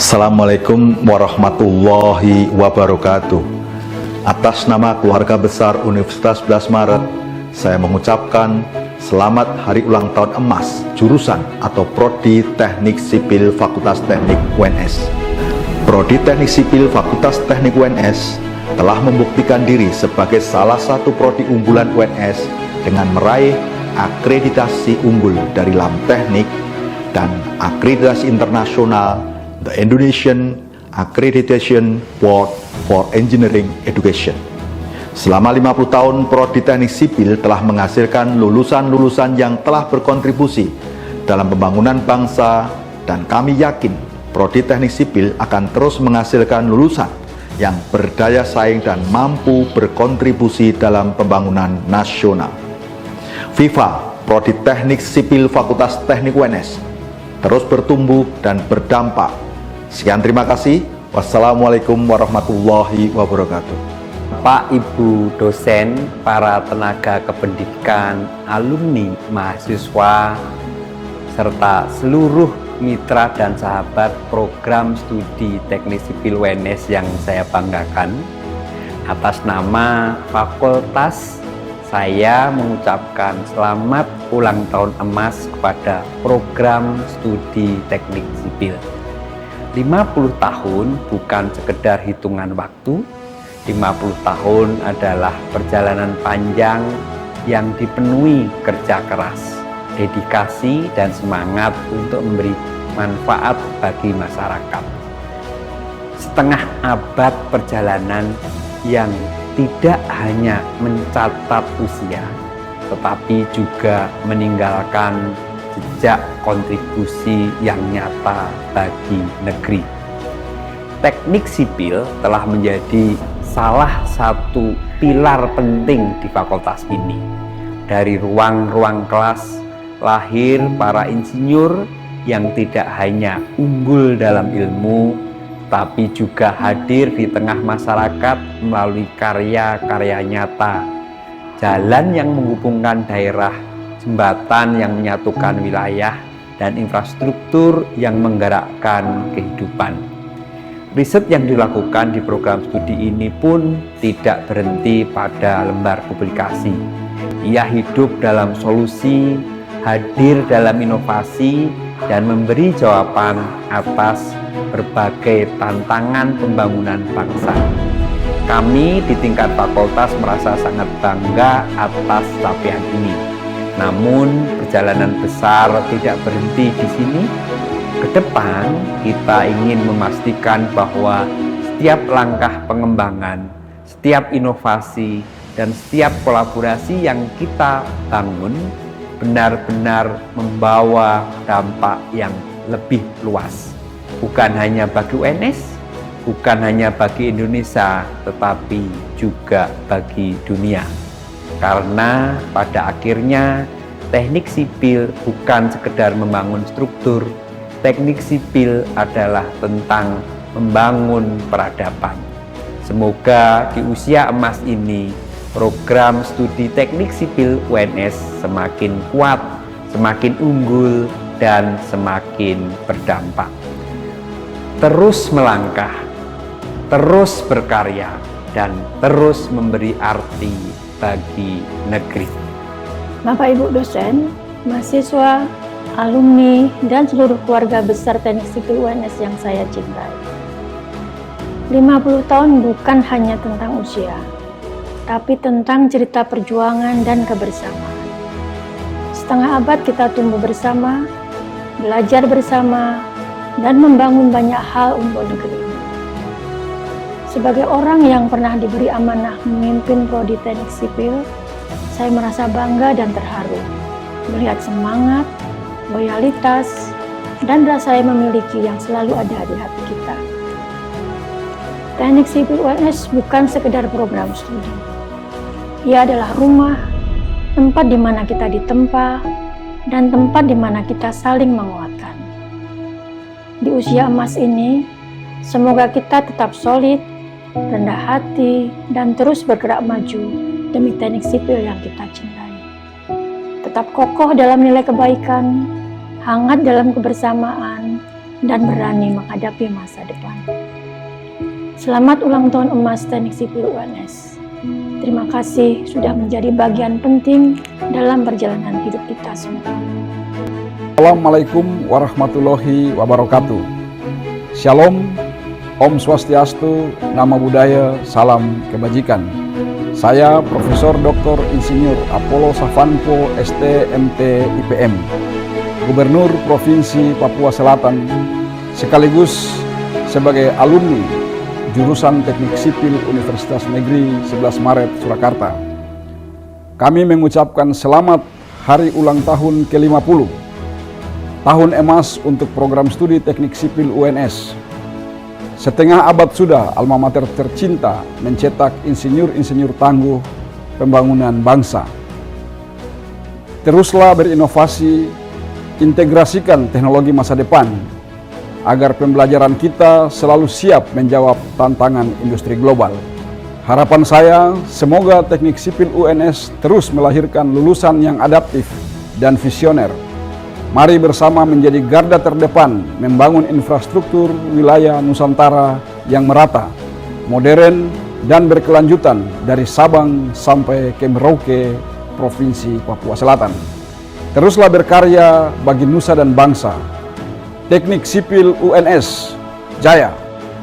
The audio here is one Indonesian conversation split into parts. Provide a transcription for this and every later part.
Assalamualaikum warahmatullahi wabarakatuh. Atas nama keluarga besar Universitas 11 Maret, saya mengucapkan selamat hari ulang tahun emas jurusan atau Prodi Teknik Sipil Fakultas Teknik UNS. Prodi Teknik Sipil Fakultas Teknik UNS telah membuktikan diri sebagai salah satu prodi unggulan UNS dengan meraih akreditasi unggul dari LAM Teknik dan akreditasi internasional The Indonesian Accreditation Board for Engineering Education. Selama 50 tahun, Prodi Teknik Sipil telah menghasilkan lulusan-lulusan yang telah berkontribusi dalam pembangunan bangsa, dan kami yakin Prodi Teknik Sipil akan terus menghasilkan lulusan yang berdaya saing dan mampu berkontribusi dalam pembangunan nasional. Viva Prodi Teknik Sipil Fakultas Teknik UNS terus bertumbuh dan berdampak. Sekian, terima kasih. Wassalamualaikum warahmatullahi wabarakatuh. Pak, Ibu dosen, para tenaga kependidikan, alumni, mahasiswa, serta seluruh mitra dan sahabat program studi teknik sipil UNS yang saya banggakan, atas nama fakultas saya mengucapkan selamat ulang tahun emas kepada program studi teknik sipil. 50 tahun bukan sekedar hitungan waktu. 50 tahun adalah perjalanan panjang yang dipenuhi kerja keras, dedikasi, dan semangat untuk memberi manfaat bagi masyarakat. Setengah abad perjalanan yang tidak hanya mencatat usia, tetapi juga meninggalkan jejak kontribusi yang nyata bagi negeri. Teknik sipil telah menjadi salah satu pilar penting di fakultas ini. Dari ruang-ruang kelas lahir para insinyur yang tidak hanya unggul dalam ilmu, tapi juga hadir di tengah masyarakat melalui karya-karya nyata, jalan yang menghubungkan daerah, jembatan yang menyatukan wilayah, dan infrastruktur yang menggerakkan kehidupan. Riset yang dilakukan di program studi ini pun tidak berhenti pada lembar publikasi. Ia hidup dalam solusi, hadir dalam inovasi, dan memberi jawaban atas berbagai tantangan pembangunan bangsa. Kami di tingkat fakultas merasa sangat bangga atas capaian ini. Namun, perjalanan besar tidak berhenti di sini. Ke depan, kita ingin memastikan bahwa setiap langkah pengembangan, setiap inovasi, dan setiap kolaborasi yang kita bangun benar-benar membawa dampak yang lebih luas. Bukan hanya bagi UNS, bukan hanya bagi Indonesia, tetapi juga bagi dunia. Karena pada akhirnya teknik sipil bukan sekedar membangun struktur. Teknik sipil adalah tentang membangun peradaban. Semoga di usia emas ini program studi teknik sipil UNS semakin kuat, semakin unggul, dan semakin berdampak. Terus melangkah, terus berkarya, dan terus memberi arti bagi negeri. Bapak Ibu dosen, mahasiswa, alumni, dan seluruh keluarga besar teknik sipil UNS yang saya cintai. 50 tahun bukan hanya tentang usia, tapi tentang cerita perjuangan dan kebersamaan. Setengah abad kita tumbuh bersama, belajar bersama, dan membangun banyak hal untuk negeri ini. Sebagai orang yang pernah diberi amanah memimpin Prodi Teknik Sipil, saya merasa bangga dan terharu melihat semangat, loyalitas, dan rasa yang memiliki yang selalu ada di hati kita. Teknik Sipil UNS bukan sekedar program studi. Ia adalah rumah, tempat di mana kita ditempa, dan tempat di mana kita saling menguatkan. Di usia emas ini, semoga kita tetap solid, rendah hati, dan terus bergerak maju demi teknik sipil yang kita cintai. Tetap kokoh dalam nilai kebaikan, hangat dalam kebersamaan, dan berani menghadapi masa depan. Selamat ulang tahun emas Teknik Sipil UNS. Terima kasih sudah menjadi bagian penting dalam perjalanan hidup kita semua. Assalamualaikum warahmatullahi wabarakatuh. Shalom, Om Swastiastu, Namo Buddhaya, Salam Kebajikan. Saya Profesor Dr. Insinyur Apollo Savanpo, ST.MT IPM, Gubernur Provinsi Papua Selatan, sekaligus sebagai alumni jurusan Teknik Sipil Universitas Negeri 11 Maret, Surakarta. Kami mengucapkan selamat hari ulang tahun ke-50, tahun emas untuk program studi Teknik Sipil UNS. Setengah abad sudah alma mater tercinta mencetak insinyur-insinyur tangguh pembangunan bangsa. Teruslah berinovasi, integrasikan teknologi masa depan, agar pembelajaran kita selalu siap menjawab tantangan industri global. Harapan saya, semoga Teknik Sipil UNS terus melahirkan lulusan yang adaptif dan visioner. Mari bersama menjadi garda terdepan membangun infrastruktur wilayah Nusantara yang merata, modern, dan berkelanjutan dari Sabang sampai ke Merauke, Provinsi Papua Selatan. Teruslah berkarya bagi nusa dan bangsa. Teknik Sipil UNS, Jaya!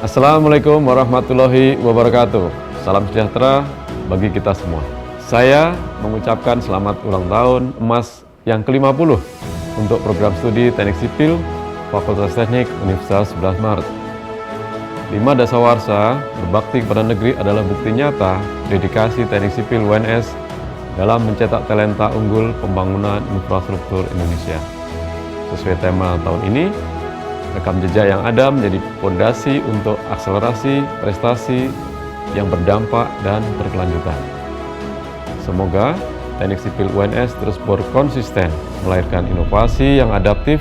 Assalamualaikum warahmatullahi wabarakatuh. Salam sejahtera bagi kita semua. Saya mengucapkan selamat ulang tahun emas yang ke-50 untuk program studi Teknik Sipil Fakultas Teknik Universitas 11 Maret. 5 dasawarsa berbakti kepada negeri adalah bukti nyata dedikasi Teknik Sipil UNS dalam mencetak talenta unggul pembangunan infrastruktur Indonesia. Sesuai tema tahun ini, rekam jejak yang ada menjadi fondasi untuk akselerasi prestasi yang berdampak dan berkelanjutan. Semoga Teknik Sipil UNS terus berkonsisten melahirkan inovasi yang adaptif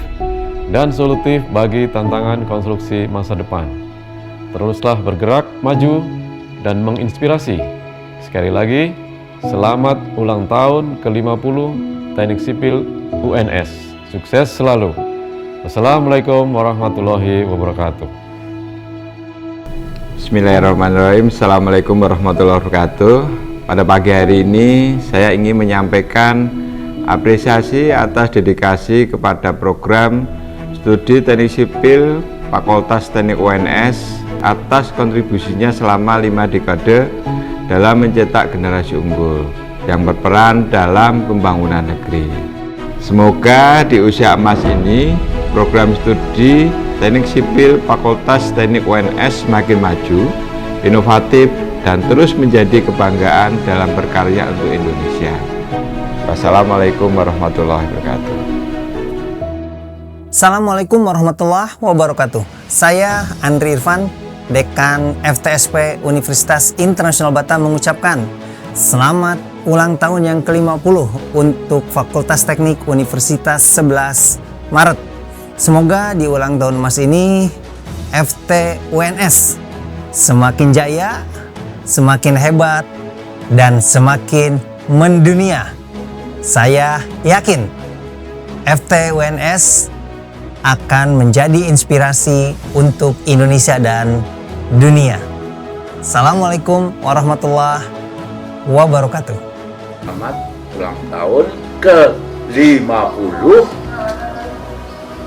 dan solutif bagi tantangan konstruksi masa depan. Teruslah bergerak maju dan menginspirasi. Sekali lagi, selamat ulang tahun ke-50 Teknik Sipil UNS. Sukses selalu. Wassalamualaikum warahmatullahi wabarakatuh. Bismillahirrahmanirrahim. Assalamualaikum warahmatullahi wabarakatuh. Pada pagi hari ini saya ingin menyampaikan apresiasi atas dedikasi kepada program studi Teknik Sipil Fakultas Teknik UNS atas kontribusinya selama 5 dekade dalam mencetak generasi unggul yang berperan dalam pembangunan negeri. Semoga di usia emas ini program studi Teknik Sipil Fakultas Teknik UNS semakin maju, inovatif, dan terus menjadi kebanggaan dalam berkarya untuk Indonesia. Wassalamualaikum warahmatullahi wabarakatuh. Assalamualaikum warahmatullahi wabarakatuh. Saya Andri Irfan, Dekan FTSP Universitas Internasional Batam mengucapkan selamat ulang tahun yang ke-50 untuk Fakultas Teknik Universitas 11 Maret. Semoga di ulang tahun emas ini FT UNS semakin jaya, semakin hebat, dan semakin mendunia. Saya yakin FT UNS akan menjadi inspirasi untuk Indonesia dan dunia. Assalamualaikum warahmatullahi wabarakatuh. Selamat ulang tahun ke-50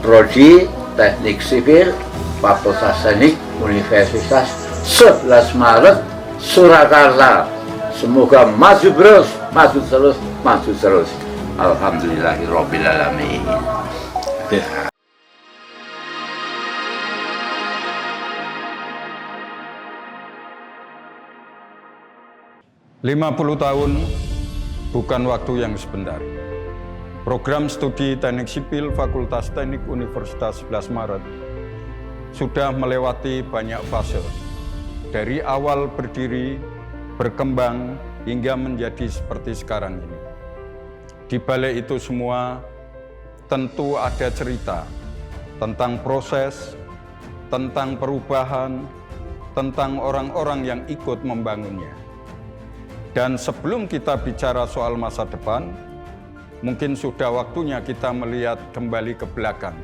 Prodi Teknik Sipil Fakultas Teknik Universitas 11 Maret Surakarta. Semoga maju terus, maju terus, maju terus. Alhamdulillahirabbil alamin. 50 tahun bukan waktu yang sebentar. Program studi Teknik Sipil Fakultas Teknik Universitas 11 Maret sudah melewati banyak fase. Dari awal berdiri, berkembang, hingga menjadi seperti sekarang ini. Di balik itu semua, tentu ada cerita tentang proses, tentang perubahan, tentang orang-orang yang ikut membangunnya. Dan sebelum kita bicara soal masa depan, mungkin sudah waktunya kita melihat kembali ke belakang,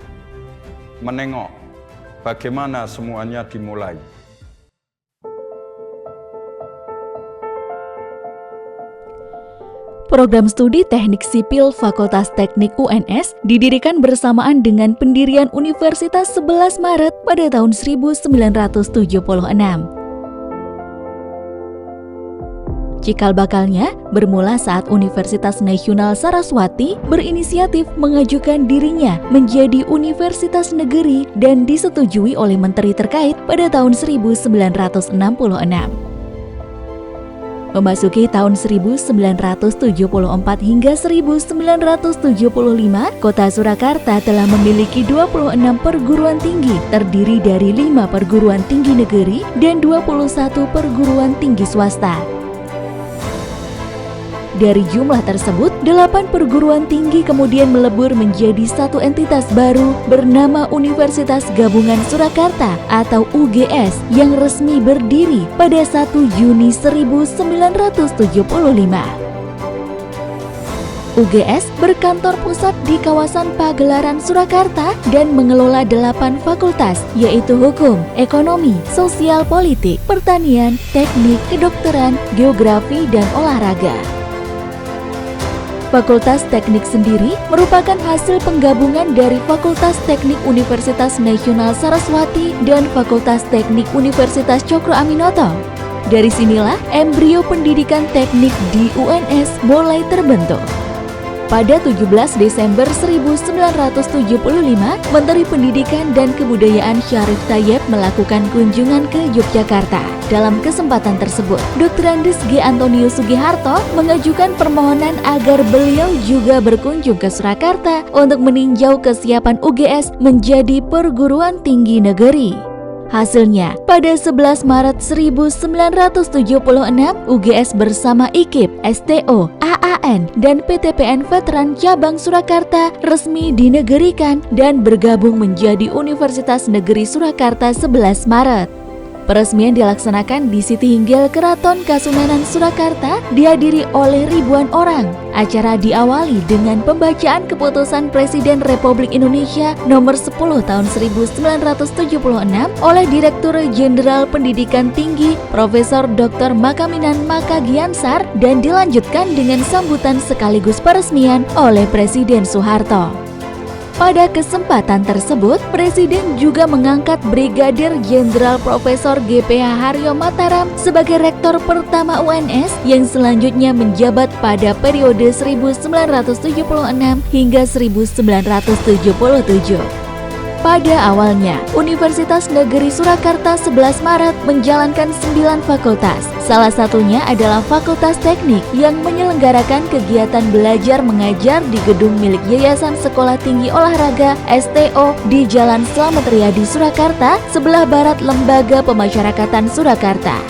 menengok bagaimana semuanya dimulai. Program studi Teknik Sipil Fakultas Teknik UNS didirikan bersamaan dengan pendirian Universitas 11 Maret pada tahun 1976. Cikal bakalnya bermula saat Universitas Nasional Saraswati berinisiatif mengajukan dirinya menjadi universitas negeri dan disetujui oleh menteri terkait pada tahun 1966. Memasuki tahun 1974 hingga 1975, Kota Surakarta telah memiliki 26 perguruan tinggi, terdiri dari 5 perguruan tinggi negeri dan 21 perguruan tinggi swasta. Dari jumlah tersebut, 8 perguruan tinggi kemudian melebur menjadi satu entitas baru bernama Universitas Gabungan Surakarta atau UGS yang resmi berdiri pada 1 Juni 1975. UGS berkantor pusat di kawasan Pagelaran Surakarta dan mengelola 8 fakultas, yaitu Hukum, Ekonomi, Sosial Politik, Pertanian, Teknik, Kedokteran, Geografi, dan Olahraga. Fakultas Teknik sendiri merupakan hasil penggabungan dari Fakultas Teknik Universitas Nasional Saraswati dan Fakultas Teknik Universitas Cokro Aminoto. Dari sinilah embrio pendidikan teknik di UNS mulai terbentuk. Pada 17 Desember 1975, Menteri Pendidikan dan Kebudayaan Syarif Tayyip melakukan kunjungan ke Yogyakarta. Dalam kesempatan tersebut, Dr. Andes G. Antonius Sugiharto mengajukan permohonan agar beliau juga berkunjung ke Surakarta untuk meninjau kesiapan UGS menjadi perguruan tinggi negeri. Hasilnya, pada 11 Maret 1976, UGS bersama IKIP, STO, AAN, dan PTPN Veteran Cabang Surakarta resmi dinegerikan dan bergabung menjadi Universitas Negeri Surakarta 11 Maret. Peresmian dilaksanakan di Siti Hinggil Keraton Kasunanan Surakarta, dihadiri oleh ribuan orang. Acara diawali dengan pembacaan keputusan Presiden Republik Indonesia nomor 10 tahun 1976 oleh Direktur Jenderal Pendidikan Tinggi Profesor Dr. Makaminan Makagiansar dan dilanjutkan dengan sambutan sekaligus peresmian oleh Presiden Soeharto. Pada kesempatan tersebut, Presiden juga mengangkat Brigadir Jenderal Profesor G.P.H. Haryo Mataram sebagai Rektor pertama UNS yang selanjutnya menjabat pada periode 1976 hingga 1977. Pada awalnya, Universitas Negeri Surakarta 11 Maret menjalankan 9 fakultas. Salah satunya adalah Fakultas Teknik yang menyelenggarakan kegiatan belajar mengajar di gedung milik Yayasan Sekolah Tinggi Olahraga STO di Jalan Slamet Riyadi Surakarta, sebelah barat Lembaga Pemasyarakatan Surakarta.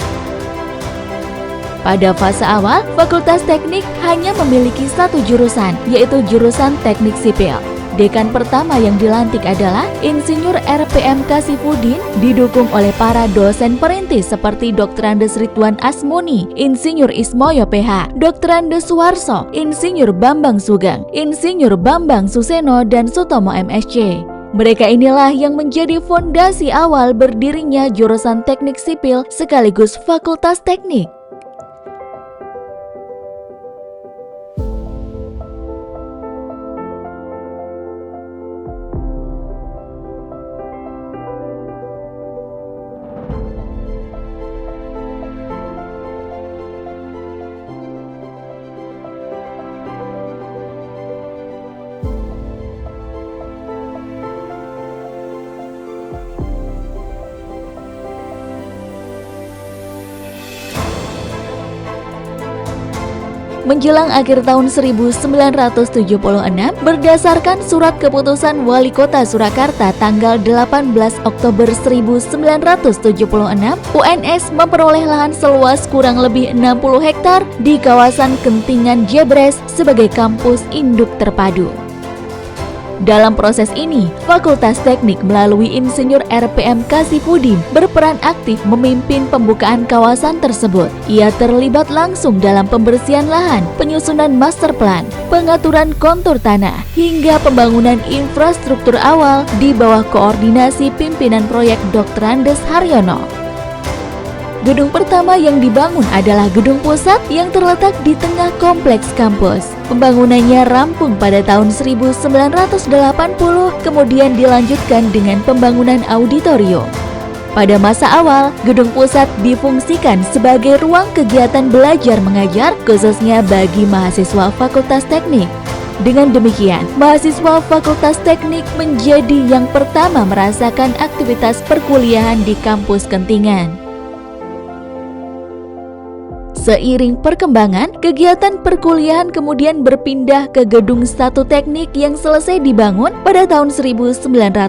Pada fase awal, Fakultas Teknik hanya memiliki satu jurusan, yaitu jurusan Teknik Sipil. Dekan pertama yang dilantik adalah Insinyur RPM Kasifudin, didukung oleh para dosen perintis seperti Dr. Andes Ridwan Asmuni, Insinyur Ismoyo PH, Dr. Andes Suwarso, Insinyur Bambang Sugeng, Insinyur Bambang Suseno, dan Sutomo MSc. Mereka inilah yang menjadi fondasi awal berdirinya jurusan Teknik Sipil sekaligus Fakultas Teknik. Menjelang akhir tahun 1976, berdasarkan surat keputusan Wali Kota Surakarta tanggal 18 Oktober 1976, UNS memperoleh lahan seluas kurang lebih 60 hektar di kawasan Kentingan Jebres sebagai kampus induk terpadu. Dalam proses ini, Fakultas Teknik melalui Insinyur RPM Kasipudin berperan aktif memimpin pembukaan kawasan tersebut. Ia terlibat langsung dalam pembersihan lahan, penyusunan master plan, pengaturan kontur tanah, hingga pembangunan infrastruktur awal di bawah koordinasi pimpinan proyek Dr. Andes Haryono. Gedung pertama yang dibangun adalah gedung pusat yang terletak di tengah kompleks kampus. Pembangunannya rampung pada tahun 1980, kemudian dilanjutkan dengan pembangunan auditorium. Pada masa awal, gedung pusat difungsikan sebagai ruang kegiatan belajar mengajar khususnya bagi mahasiswa Fakultas Teknik. Dengan demikian, mahasiswa Fakultas Teknik menjadi yang pertama merasakan aktivitas perkuliahan di kampus Kentingan. Seiring perkembangan, kegiatan perkuliahan kemudian berpindah ke Gedung 1 Teknik yang selesai dibangun pada tahun 1982.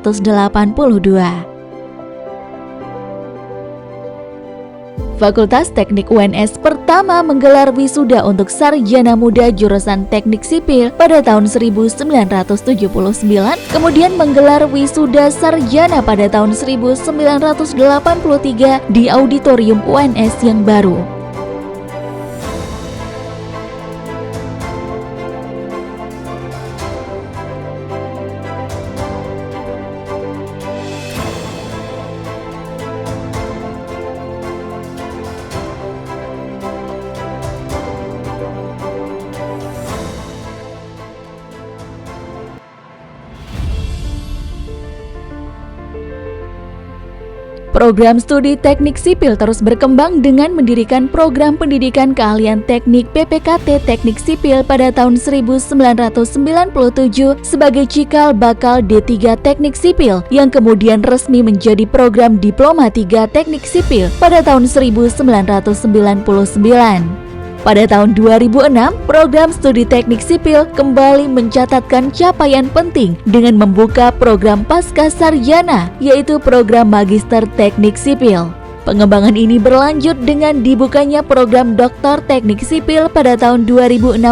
Fakultas Teknik UNS pertama menggelar wisuda untuk sarjana muda jurusan Teknik Sipil pada tahun 1979, kemudian menggelar wisuda sarjana pada tahun 1983 di auditorium UNS yang baru. Program studi teknik sipil terus berkembang dengan mendirikan program pendidikan keahlian teknik PPKT Teknik Sipil pada tahun 1997 sebagai cikal bakal D3 Teknik Sipil yang kemudian resmi menjadi program Diploma 3 Teknik Sipil pada tahun 1999. Pada tahun 2006, program studi teknik sipil kembali mencatatkan capaian penting dengan membuka program pasca sarjana, yaitu program Magister Teknik Sipil. Pengembangan ini berlanjut dengan dibukanya program Doktor Teknik Sipil pada tahun 2016.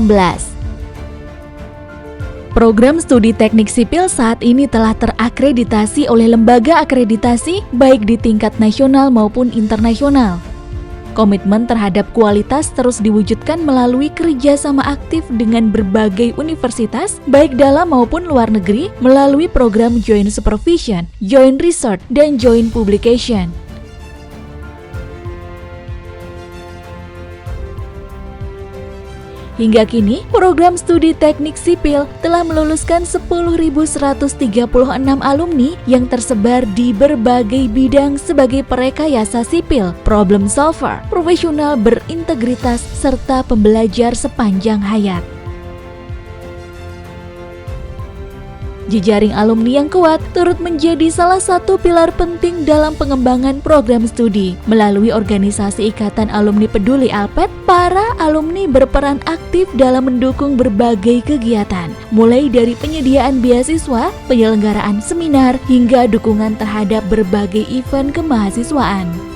Program studi teknik sipil saat ini telah terakreditasi oleh lembaga akreditasi baik di tingkat nasional maupun internasional. Komitmen terhadap kualitas terus diwujudkan melalui kerjasama aktif dengan berbagai universitas, baik dalam maupun luar negeri, melalui program Joint Supervision, Joint Research, dan Joint Publication. Hingga kini, program studi teknik sipil telah meluluskan 10.136 alumni yang tersebar di berbagai bidang sebagai perekayasa sipil, problem solver, profesional berintegritas, serta pembelajar sepanjang hayat. Jejaring alumni yang kuat turut menjadi salah satu pilar penting dalam pengembangan program studi. Melalui organisasi Ikatan Alumni Peduli Alpet, para alumni berperan aktif dalam mendukung berbagai kegiatan, mulai dari penyediaan beasiswa, penyelenggaraan seminar, hingga dukungan terhadap berbagai event kemahasiswaan.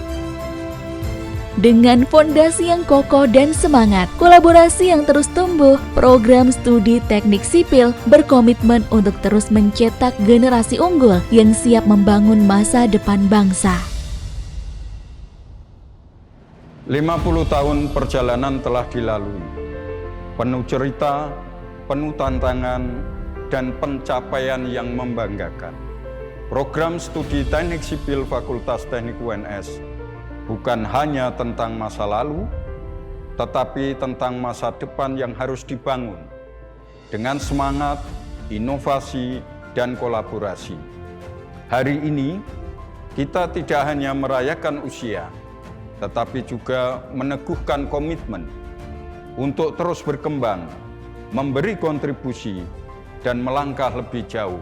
Dengan fondasi yang kokoh dan semangat, kolaborasi yang terus tumbuh, program studi teknik sipil berkomitmen untuk terus mencetak generasi unggul yang siap membangun masa depan bangsa. 50 tahun perjalanan telah dilalui, penuh cerita, penuh tantangan, dan pencapaian yang membanggakan. Program studi teknik sipil Fakultas Teknik UNS bukan hanya tentang masa lalu, tetapi tentang masa depan yang harus dibangun dengan semangat, inovasi, dan kolaborasi. Hari ini, kita tidak hanya merayakan usia, tetapi juga meneguhkan komitmen untuk terus berkembang, memberi kontribusi, dan melangkah lebih jauh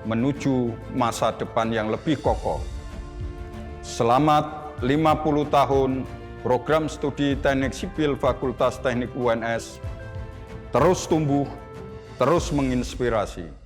menuju masa depan yang lebih kokoh. Selamat 50 tahun program studi teknik sipil Fakultas Teknik UNS terus tumbuh, terus menginspirasi.